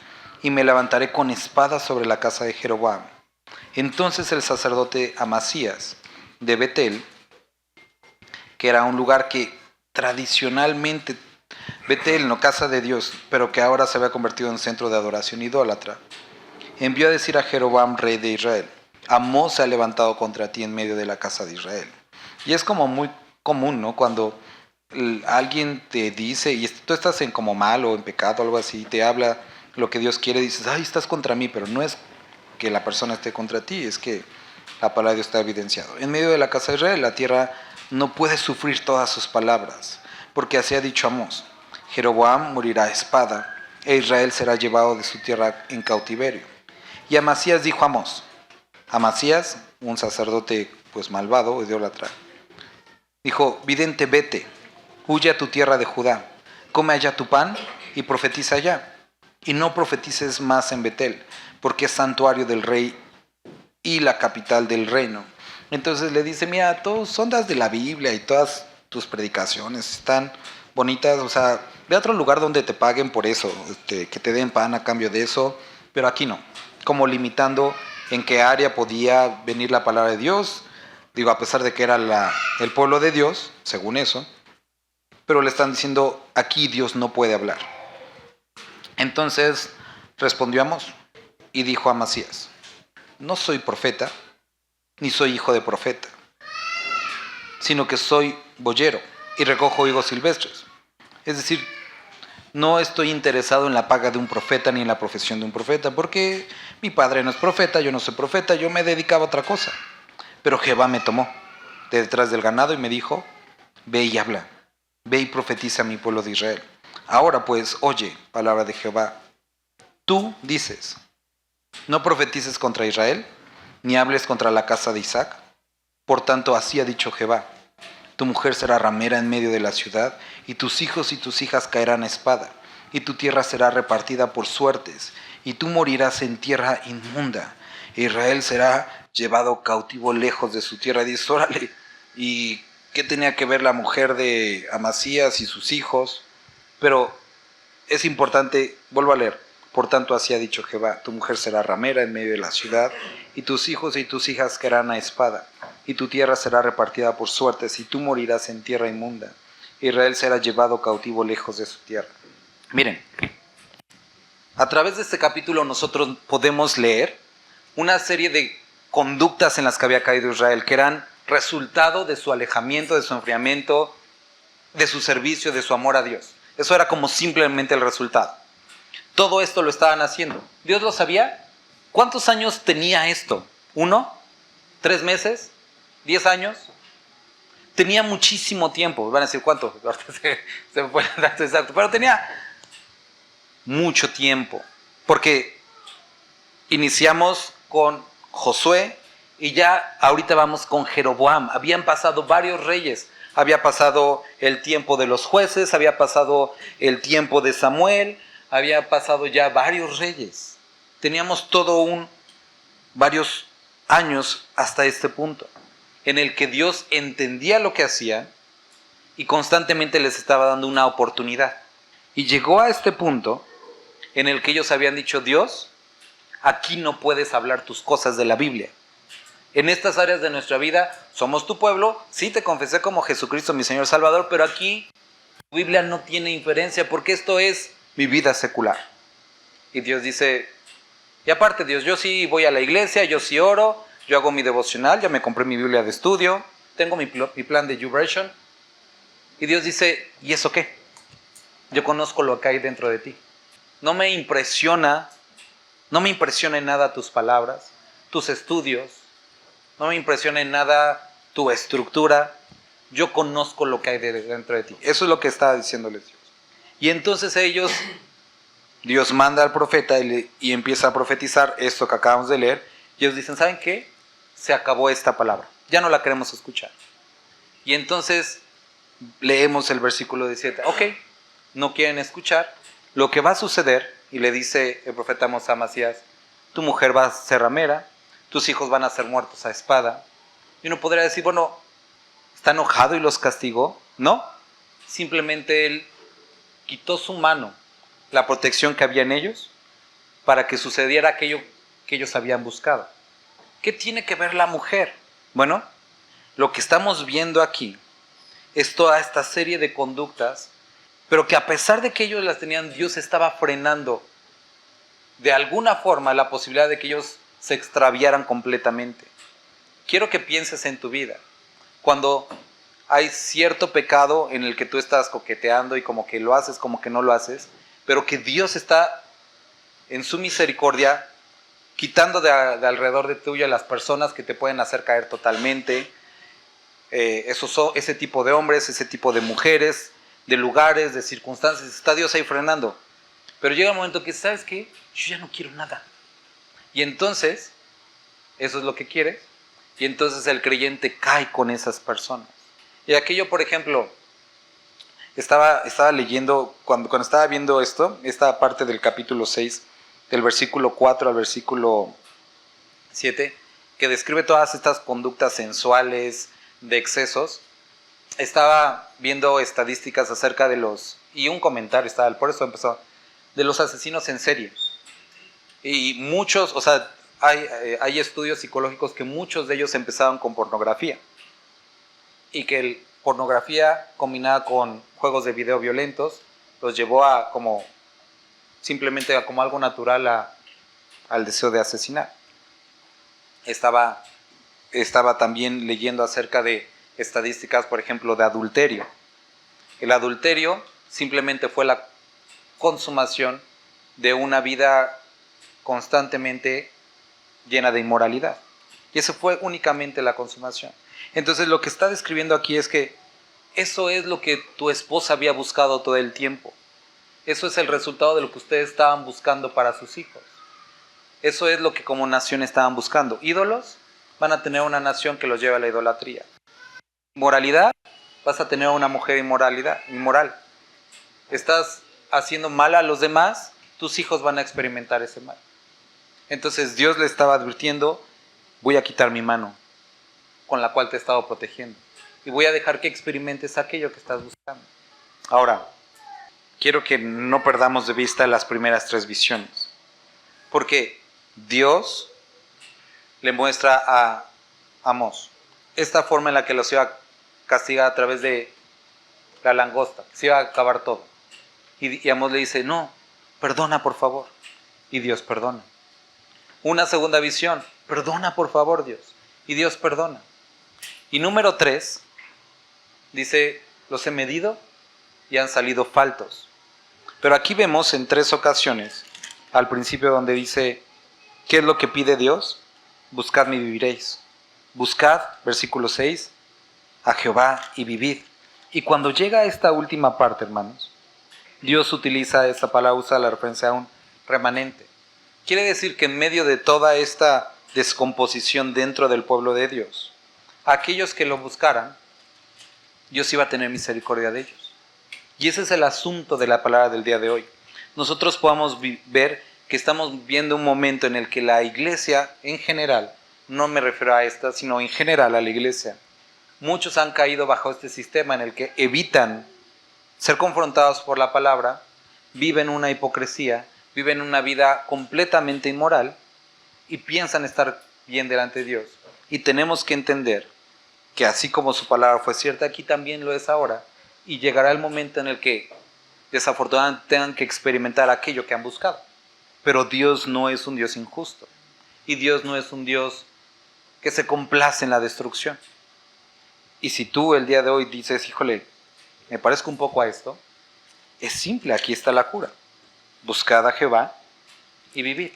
y me levantaré con espada sobre la casa de Jeroboam. Entonces el sacerdote Amasías de Betel, que era un lugar que tradicionalmente, Betel, no casa de Dios, pero que ahora se había convertido en centro de adoración idólatra, envió a decir a Jeroboam, rey de Israel, Amós se ha levantado contra ti en medio de la casa de Israel. Y es como muy común, ¿no? Cuando alguien te dice, y tú estás en como mal o en pecado o algo así, te habla lo que Dios quiere, dices, ay, estás contra mí, pero no es que la persona esté contra ti, es que la palabra de Dios está evidenciado. En medio de la casa de Israel, la tierra no puede sufrir todas sus palabras, porque así ha dicho Amós, Jeroboam morirá a espada, e Israel será llevado de su tierra en cautiverio. Y Amasías dijo a Amós, Amasías, un sacerdote pues malvado, idólatra, dijo, vidente, vete, huye a tu tierra de Judá, come allá tu pan y profetiza allá. Y no profetices más en Betel, porque es santuario del rey y la capital del reino. Entonces le dice, mira, todos ondas de la Biblia y todas tus predicaciones están bonitas, o sea, ve a otro lugar donde te paguen por eso, que te den pan a cambio de eso, pero aquí no, como limitando en qué área podía venir la palabra de Dios, digo, a pesar de que era el pueblo de Dios, según eso, pero le están diciendo, aquí Dios no puede hablar. Entonces respondió Amós y dijo a Amasías, no soy profeta, ni soy hijo de profeta, sino que soy boyero y recojo higos silvestres. Es decir, no estoy interesado en la paga de un profeta ni en la profesión de un profeta, porque mi padre no es profeta, yo no soy profeta, yo me dedicaba a otra cosa. Pero Jehová me tomó de detrás del ganado y me dijo, ve y habla, ve y profetiza a mi pueblo de Israel. Ahora pues, oye, palabra de Jehová, tú dices, no profetices contra Israel, ni hables contra la casa de Isaac. Por tanto, así ha dicho Jehová, tu mujer será ramera en medio de la ciudad, y tus hijos y tus hijas caerán a espada, y tu tierra será repartida por suertes, y tú morirás en tierra inmunda. Israel será llevado cautivo lejos de su tierra. Y dices, órale, ¿y qué tenía que ver la mujer de Amasías y sus hijos? Pero es importante, vuelvo a leer. Por tanto, así ha dicho Jehová, tu mujer será ramera en medio de la ciudad, y tus hijos y tus hijas caerán a espada, y tu tierra será repartida por suertes, y tú morirás en tierra inmunda. Israel será llevado cautivo lejos de su tierra. Miren, a través de este capítulo nosotros podemos leer una serie de conductas en las que había caído Israel, que eran resultado de su alejamiento, de su enfriamiento, de su servicio, de su amor a Dios. Eso era como simplemente el resultado. Todo esto lo estaban haciendo. ¿Dios lo sabía? ¿Cuántos años tenía esto? ¿1? ¿3 meses? ¿10 años? Tenía muchísimo tiempo. Van a decir, ¿cuánto? Se me fue el dato exacto. Pero tenía mucho tiempo. Porque iniciamos con Josué y ya ahorita vamos con Jeroboam. Habían pasado varios reyes. Había pasado el tiempo de los jueces, había pasado el tiempo de Samuel, había pasado ya varios reyes. Teníamos varios años hasta este punto, en el que Dios entendía lo que hacían y constantemente les estaba dando una oportunidad. Y llegó a este punto en el que ellos habían dicho, Dios, aquí no puedes hablar tus cosas de la Biblia. En estas áreas de nuestra vida somos tu pueblo, sí te confesé como Jesucristo mi Señor Salvador, pero aquí tu Biblia no tiene inferencia porque esto es mi vida secular. Y Dios dice, y aparte Dios, yo sí voy a la iglesia, yo sí oro, yo hago mi devocional, ya me compré mi Biblia de estudio, tengo mi plan de YouVersion. Y Dios dice, ¿y eso qué? Yo conozco lo que hay dentro de ti. No me impresiona No me impresiona en nada tus palabras, tus estudios, no me impresiona en nada tu estructura. Yo conozco lo que hay dentro de ti. Eso es lo que estaba diciéndoles Dios. Y entonces Dios manda al profeta y empieza a profetizar esto que acabamos de leer. Y ellos dicen, ¿saben qué? Se acabó esta palabra. Ya no la queremos escuchar. Y entonces leemos el versículo 17. Ok, no quieren escuchar. Lo que va a suceder, y le dice el profeta Amós a Amasías, tu mujer va a ser ramera, tus hijos van a ser muertos a espada. Y uno podría decir, bueno, ¿está enojado y los castigó? No, simplemente él quitó su mano, la protección que había en ellos, para que sucediera aquello que ellos habían buscado. ¿Qué tiene que ver la mujer? Bueno, lo que estamos viendo aquí es toda esta serie de conductas, pero que a pesar de que ellos las tenían, Dios estaba frenando de alguna forma la posibilidad de que ellos se extraviaran completamente. Quiero que pienses en tu vida. Cuando hay cierto pecado en el que tú estás coqueteando y como que lo haces, como que no lo haces, pero que Dios está en su misericordia quitando de alrededor de tuyo a las personas que te pueden hacer caer totalmente, ese tipo de hombres, ese tipo de mujeres, de lugares, de circunstancias, está Dios ahí frenando. Pero llega un momento que, ¿sabes qué? Yo ya no quiero nada. Y entonces, eso es lo que quieres, y entonces el creyente cae con esas personas. Y aquello, por ejemplo, estaba leyendo, cuando estaba viendo esta parte del capítulo 6, del versículo 4 al versículo 7, que describe todas estas conductas sensuales, de excesos. Estaba viendo estadísticas acerca de y un comentario estaba, por eso empezó, de los asesinos en serie. Y muchos, o sea, hay estudios psicológicos que muchos de ellos empezaron con pornografía. Y que pornografía combinada con juegos de video violentos los llevó a simplemente como algo natural al deseo de asesinar. Estaba también leyendo acerca de estadísticas, por ejemplo, de adulterio. El adulterio simplemente fue la consumación de una vida constantemente llena de inmoralidad. Y eso fue únicamente la consumación. Entonces lo que está describiendo aquí es que eso es lo que tu esposa había buscado todo el tiempo. Eso es el resultado de lo que ustedes estaban buscando para sus hijos. Eso es lo que como nación estaban buscando. Ídolos, van a tener una nación que los lleve a la idolatría. Moralidad, vas a tener una mujer inmoral. Estás haciendo mal a los demás, tus hijos van a experimentar ese mal. Entonces Dios le estaba advirtiendo, voy a quitar mi mano con la cual te he estado protegiendo y voy a dejar que experimentes aquello que estás buscando. Ahora, quiero que no perdamos de vista las primeras 3 visiones, porque Dios le muestra a Amós esta forma en la que los iba a castigar a través de la langosta, se iba a acabar todo. Y Amós le dice, no, perdona por favor. Y Dios perdona. Una segunda visión, perdona por favor Dios. Y Dios perdona. Y número 3, dice, los he medido y han salido faltos. Pero aquí vemos en 3 ocasiones, al principio donde dice, ¿qué es lo que pide Dios? Buscadme y viviréis. Buscad, versículo 6, a Jehová y vivid. Y cuando llega a esta última parte, hermanos, Dios utiliza esta palabra, usa la referencia a un remanente. Quiere decir que en medio de toda esta descomposición dentro del pueblo de Dios, aquellos que lo buscaran, Dios iba a tener misericordia de ellos. Y ese es el asunto de la palabra del día de hoy. Nosotros podamos ver que estamos viendo un momento en el que la iglesia en general, no me refiero a esta, sino en general a la iglesia, muchos han caído bajo este sistema en el que evitan ser confrontados por la palabra, viven una hipocresía, viven una vida completamente inmoral y piensan estar bien delante de Dios. Y tenemos que entender que así como su palabra fue cierta, aquí también lo es ahora. Y llegará el momento en el que desafortunadamente tengan que experimentar aquello que han buscado. Pero Dios no es un Dios injusto. Y Dios no es un Dios que se complace en la destrucción. Y si tú el día de hoy dices, híjole, me parezco un poco a esto, es simple, aquí está la cura. Buscad a Jehová y vivid.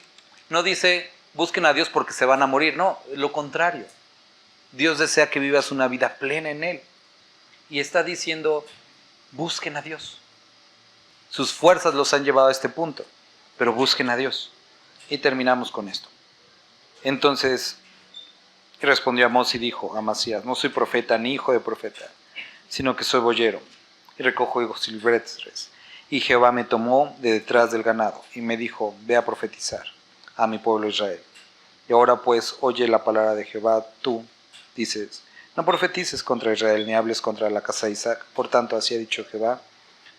No dice, busquen a Dios porque se van a morir. No, lo contrario. Dios desea que vivas una vida plena en Él. Y está diciendo, busquen a Dios. Sus fuerzas los han llevado a este punto, pero busquen a Dios. Y terminamos con esto. Entonces respondió Amós y dijo a Amasías, no soy profeta ni hijo de profeta, sino que soy boyero y recojo higos silvestres. Y Jehová me tomó de detrás del ganado y me dijo, ve a profetizar a mi pueblo Israel. Y ahora pues oye la palabra de Jehová, tú dices, no profetices contra Israel ni hables contra la casa de Isaac. Por tanto, así ha dicho Jehová,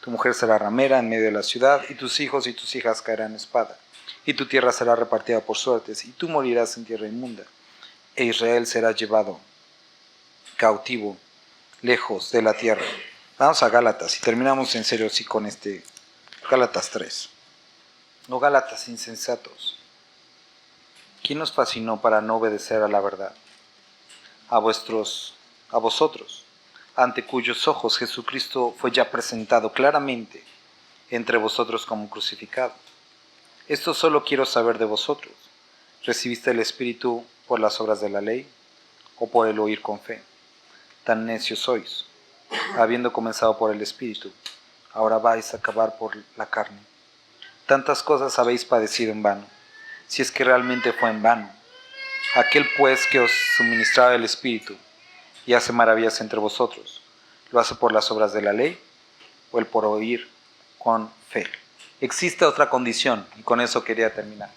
tu mujer será ramera en medio de la ciudad, y tus hijos y tus hijas caerán en espada, y tu tierra será repartida por suertes, y tú morirás en tierra inmunda, e Israel será llevado cautivo lejos de la tierra. Vamos a Gálatas, y terminamos en serio sí con este Gálatas 3. O Gálatas insensatos. ¿Quién nos fascinó para no obedecer a la verdad? A vosotros, ante cuyos ojos Jesucristo fue ya presentado claramente entre vosotros como crucificado. Esto solo quiero saber de vosotros. ¿Recibiste el Espíritu por las obras de la ley o por el oír con fe? Tan necios sois, habiendo comenzado por el Espíritu, ahora vais a acabar por la carne. Tantas cosas habéis padecido en vano, si es que realmente fue en vano. Aquel pues que os suministraba el Espíritu y hace maravillas entre vosotros, ¿lo hace por las obras de la ley o el por oír con fe? Existe otra condición, y con eso quería terminar.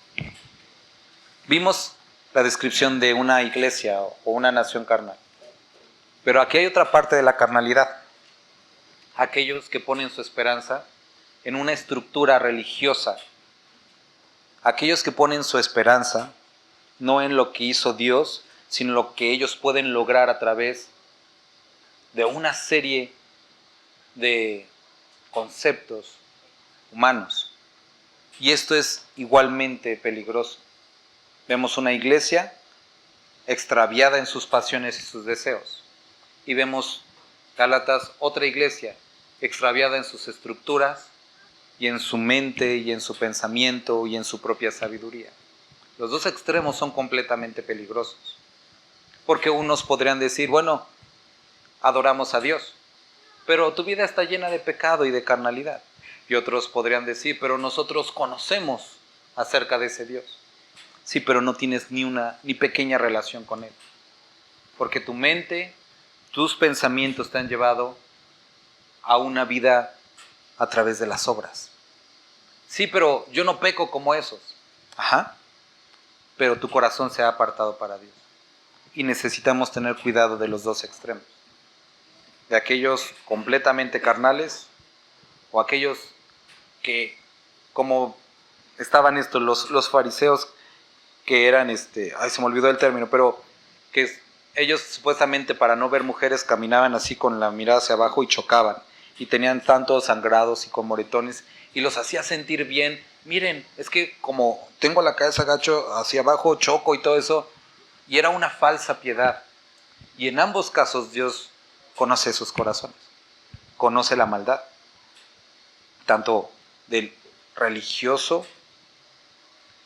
Vimos la descripción de una iglesia o una nación carnal, pero aquí hay otra parte de la carnalidad. Aquellos que ponen su esperanza en una estructura religiosa, aquellos que ponen su esperanza no en lo que hizo Dios, sino en lo que ellos pueden lograr a través de una serie de conceptos humanos. Y esto es igualmente peligroso. Vemos una iglesia extraviada en sus pasiones y sus deseos. Y vemos Gálatas, otra iglesia extraviada en sus estructuras y en su mente y en su pensamiento y en su propia sabiduría. Los dos extremos son completamente peligrosos. Porque unos podrían decir, bueno, adoramos a Dios, pero tu vida está llena de pecado y de carnalidad. Y otros podrían decir, pero nosotros conocemos acerca de ese Dios. Sí, pero no tienes ni pequeña relación con Él. Porque tu mente, tus pensamientos te han llevado a una vida a través de las obras. Sí, pero yo no peco como esos. Ajá. Pero tu corazón se ha apartado para Dios. Y necesitamos tener cuidado de los dos extremos. De aquellos completamente carnales o aquellos que, como estaban los fariseos que eran, se me olvidó el término, pero que ellos supuestamente para no ver mujeres caminaban así con la mirada hacia abajo y chocaban. Y tenían tantos sangrados y con moretones y los hacía sentir bien. Miren, es que como tengo la cabeza gacho hacia abajo, choco y todo eso. Y era una falsa piedad. Y en ambos casos Dios conoce sus corazones, conoce la maldad, tanto del religioso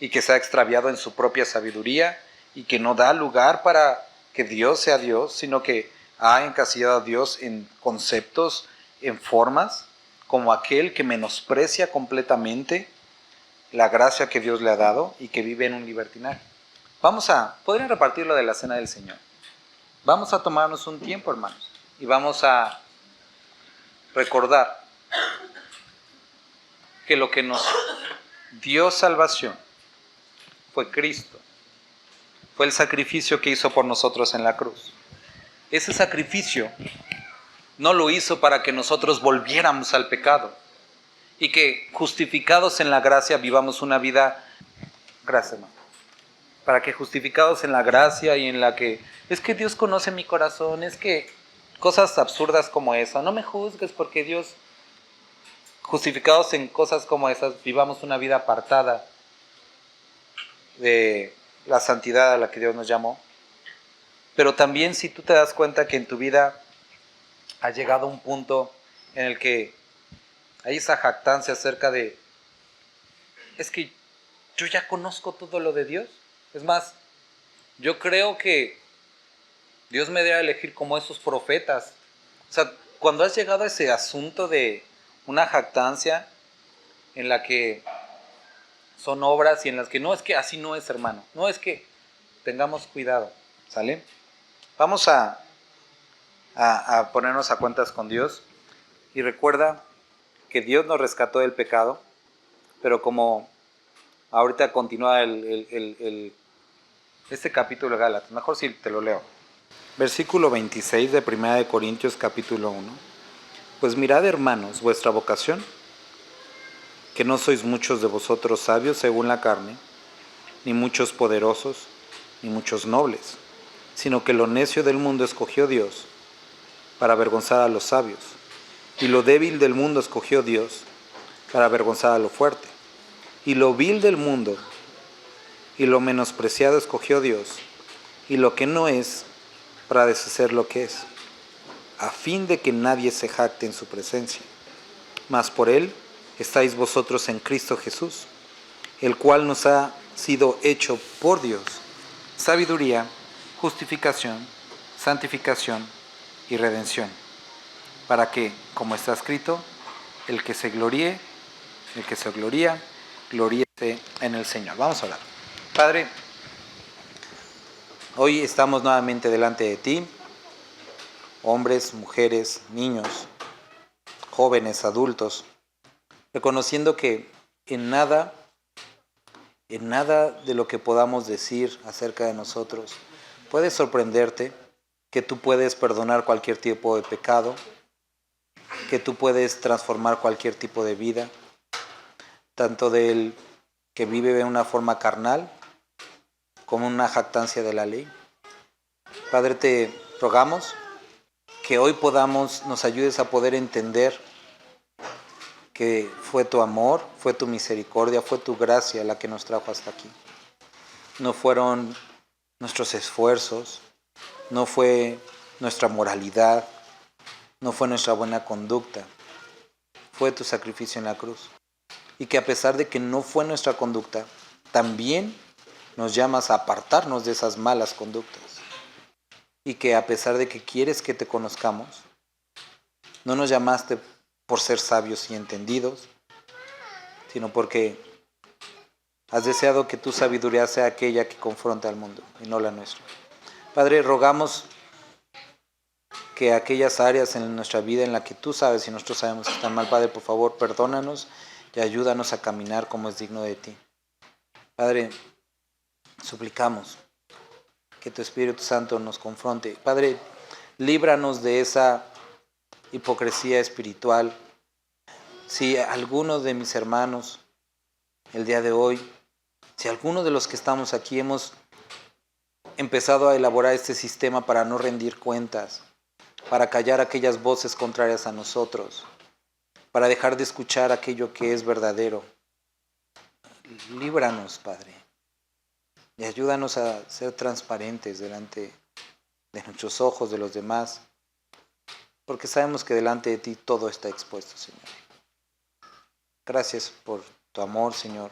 y que se ha extraviado en su propia sabiduría y que no da lugar para que Dios sea Dios, sino que ha encasillado a Dios en conceptos, en formas, como aquel que menosprecia completamente la gracia que Dios le ha dado y que vive en un libertinaje. Podrían repartirlo de la cena del Señor. Vamos a tomarnos un tiempo, hermanos, y vamos a recordar que lo que nos dio salvación fue Cristo. Fue el sacrificio que hizo por nosotros en la cruz. Ese sacrificio no lo hizo para que nosotros volviéramos al pecado y que justificados en la gracia vivamos una vida, gracias hermano, para que justificados en la gracia y en la que, es que Dios conoce mi corazón, es que cosas absurdas como esa, no me juzgues porque Dios, justificados en cosas como esas, vivamos una vida apartada de la santidad a la que Dios nos llamó. Pero también si tú te das cuenta que en tu vida ha llegado un punto en el que hay esa jactancia acerca de, es que yo ya conozco todo lo de Dios. Es más, yo creo que Dios me debe elegir como esos profetas. O sea, cuando has llegado a ese asunto de una jactancia en la que son obras y en las que no, es que así no es, hermano. No, es que tengamos cuidado, ¿sale? Vamos a ponernos a cuentas con Dios y recuerda que Dios nos rescató del pecado, pero como ahorita continúa este capítulo de Gálatas, mejor si te lo leo. Versículo 26 de 1 Corintios capítulo 1. Pues mirad, hermanos, vuestra vocación, que no sois muchos de vosotros sabios según la carne, ni muchos poderosos, ni muchos nobles, sino que lo necio del mundo escogió Dios para avergonzar a los sabios, y lo débil del mundo escogió Dios para avergonzar a lo fuerte, y lo vil del mundo y lo menospreciado escogió Dios, y lo que no es para deshacer lo que es, a fin de que nadie se jacte en su presencia. Mas por él estáis vosotros en Cristo Jesús, el cual nos ha sido hecho por Dios sabiduría, justificación, santificación y redención, para que, como está escrito, el que se gloríe, gloríese en el Señor. Vamos a orar. Padre, hoy estamos nuevamente delante de ti, hombres, mujeres, niños, jóvenes, adultos, reconociendo que en nada de lo que podamos decir acerca de nosotros puede sorprenderte, que tú puedes perdonar cualquier tipo de pecado, que tú puedes transformar cualquier tipo de vida, tanto del que vive de una forma carnal como una jactancia de la ley. Padre, te rogamos que hoy nos ayudes a poder entender que fue tu amor, fue tu misericordia, fue tu gracia la que nos trajo hasta aquí. No fueron nuestros esfuerzos, no fue nuestra moralidad, no fue nuestra buena conducta, fue tu sacrificio en la cruz. Y que a pesar de que no fue nuestra conducta, también nos llamas a apartarnos de esas malas conductas. Y que a pesar de que quieres que te conozcamos, no nos llamaste por ser sabios y entendidos, sino porque has deseado que tu sabiduría sea aquella que confronta al mundo y no la nuestra. Padre, rogamos que aquellas áreas en nuestra vida en las que tú sabes y nosotros sabemos que están mal, Padre, por favor, perdónanos y ayúdanos a caminar como es digno de ti. Padre, suplicamos que tu Espíritu Santo nos confronte. Padre, líbranos de esa hipocresía espiritual. Si alguno de mis hermanos el día de hoy, si alguno de los que estamos aquí hemos empezado a elaborar este sistema para no rendir cuentas, para callar aquellas voces contrarias a nosotros, para dejar de escuchar aquello que es verdadero, líbranos, Padre, y ayúdanos a ser transparentes delante de nuestros ojos, de los demás, porque sabemos que delante de ti todo está expuesto, Señor. Gracias por tu amor, Señor.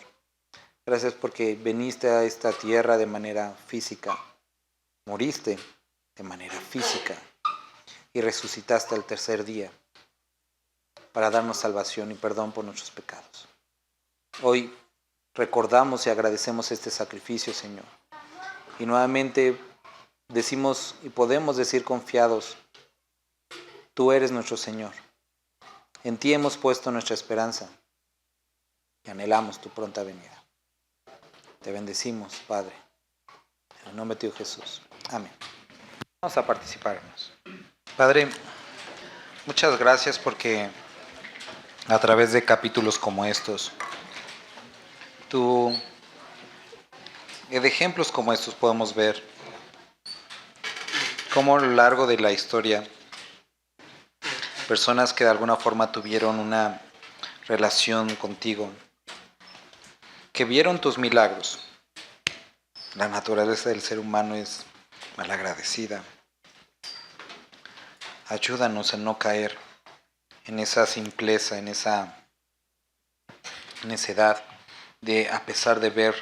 Gracias porque viniste a esta tierra de manera física, moriste de manera física y resucitaste al tercer día para darnos salvación y perdón por nuestros pecados. Hoy recordamos y agradecemos este sacrificio, Señor. Y nuevamente decimos y podemos decir confiados, tú eres nuestro Señor. En ti hemos puesto nuestra esperanza y anhelamos tu pronta venida. Te bendecimos, Padre. En el nombre de tu Jesús. Amén. Vamos a participar, hermanos. Padre, muchas gracias porque a través de capítulos como estos, de ejemplos como estos podemos ver cómo a lo largo de la historia personas que de alguna forma tuvieron una relación contigo, que vieron tus milagros. La naturaleza del ser humano es malagradecida. Ayúdanos a no caer en esa simpleza, en esa necedad de, a pesar de ver,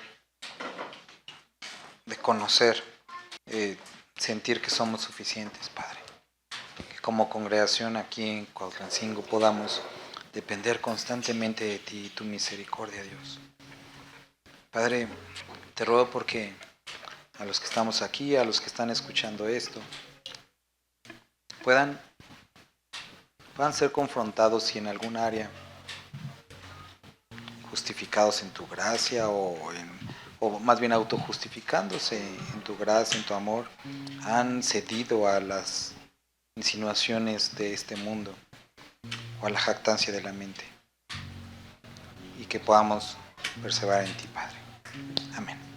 de conocer, sentir que somos suficientes, Padre. Que como congregación aquí en Cuautlancingo podamos depender constantemente de ti y tu misericordia, Dios. Padre, te ruego porque a los que estamos aquí, a los que están escuchando esto, puedan ser confrontados si en algún área, justificados en tu gracia o más bien autojustificándose en tu gracia, en tu amor, han cedido a las insinuaciones de este mundo o a la jactancia de la mente, y que podamos perseverar en ti, Padre. Amén.